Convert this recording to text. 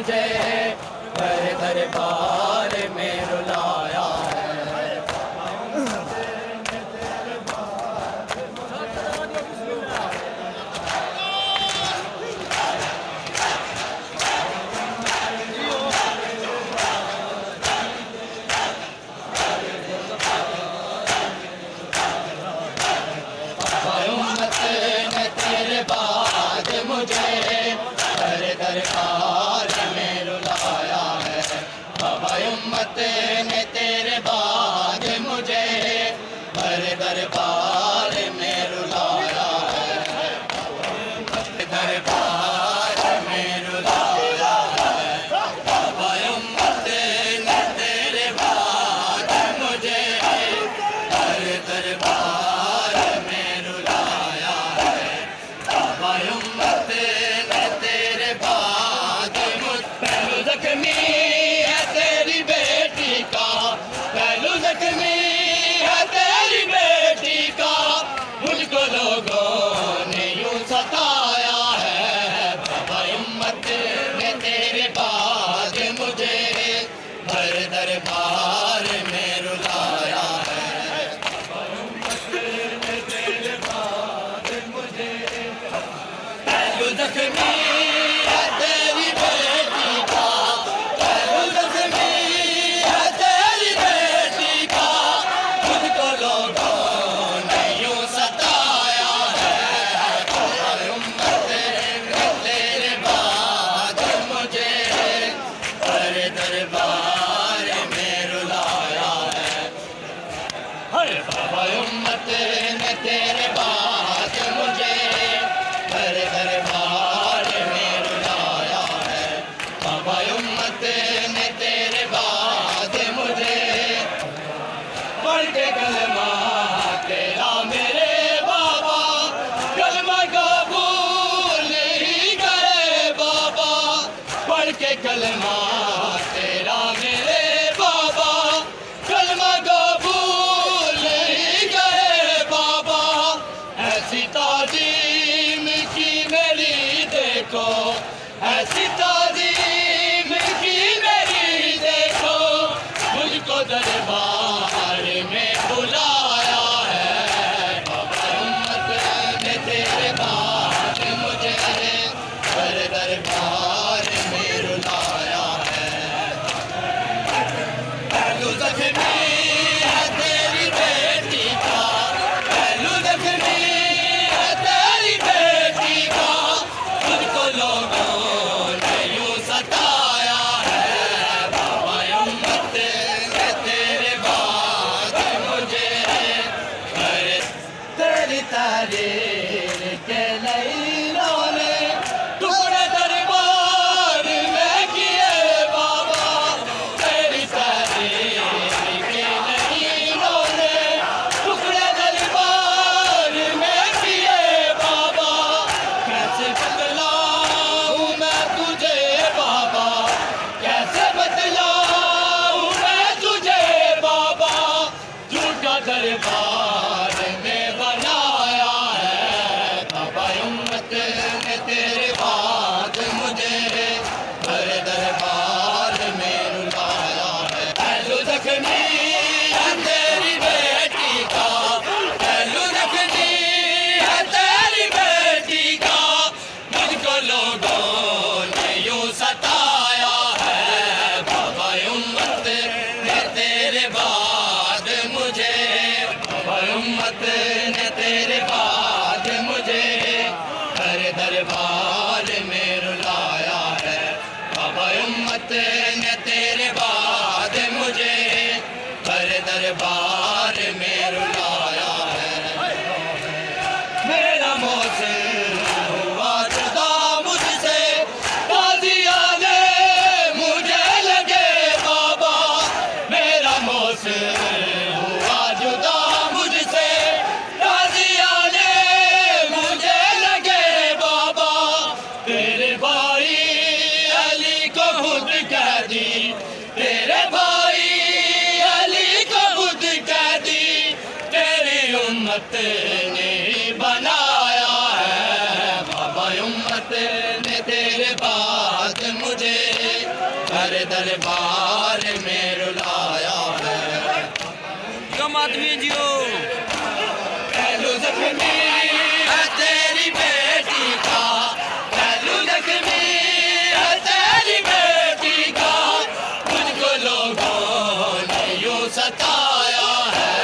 मुझे तेरे दरबार में रुलाया है। उम्मत ने तेरे बाद मुझे तेरे दरबार में रुलाया है। बाबा उम्मत ने तेरे बाद मुझे तेरे दरबार में रुलाया है। दरबार में रुलाया है। बाबा उम्मत ने तेरे बाद मुझे तेरे दरबार में रुलाया है। बाबा उम्मत ने तेरे बाद पहलू जख्मी है तेरी बेटी का, पहलू जख्मी है तेरी बेटी का, मुझको लोगों ने यूं सताया है। बाबा उम्मत ने तेरे बाद मुझे हर दरबार में रुलाया है। पहलू जख्मी है तेरी बेटी का, पहलू जख्मी है तेरी बेटी का, मुझको लोगों ने यूं सताया है। बाबा उम्मत ने तेरे बाद मुझे हर दरबार में रुलाया है। बाबा उम्मत ने तेरे बाद मुझे हर दरबार में रुलाया है। बाबा उम्मत ने तेरे बाद मुझे पढ़ के कलमा तेरा मेरे बाबा, कलमा कबूल नहीं करे बाबा, पढ़ के कलमा तेरा मेरे बाबा, कलमा कबूल नहीं करे बाबा। ऐसी ताजीम की मेरी देखो, ऐसी ताजीम की मेरी देखो, मुझको दरबार में बुलाया है। बाबा उम्मत ने तेरे बाद मुझे हर दरबार में रुलाया है। पहलू जख्मी है तेरी बेटी का, पहलू जख्मी है तेरी बेटी का, मुझको लोगों ने यूं सताया है। बाबा उम्मत ने तेरे बाद मुझे तेरी तारीर के लईलों ने टुकड़े दरबार में किए बाबा, तेरी तारीर के लईलों ने टुकड़े दरबार में किए बाबा। कैसे बतलाऊं मैं तुझे बाबा, कैसे बतलाऊं मैं तुझे बाबा, झूठा दरबार में बनाया है। बाबा उम्मत ने तेरे बाद मुझे हर दरबार में रुलाया है। पहलू जख्मी है तेरी बेटी का, पहलू जख्मी है तेरी बेटी का, मुझको लोगों ने यूं सताया है। बाबा उम्मत ने तेरे बाद मुझे, बाबा उम्मत ने तेरे बाद मुझे हर दरबार में रुलाया है। बाबा उम्मत ने तेरे बाद मुझे हर दरबार में रुलाया है। मेरा मौसम हुआ जुदा मुझसे, ताज़ियाने मुझे लगे बाबा, मेरा मौसम हुआ जुदा मुझसे, ताज़ियाने मुझे लगे बाबा। तेरे भाई अली को खुद कह दी, तेरे भाई अली को खुद कह दी, तेरी उम्मत ने बनाया है। बात भी है जियो। पहलू जख्मी है तेरी बेटी का, पहलू जख्मी है तेरी बेटी का, मुझको लोगों ने यूं सताया है,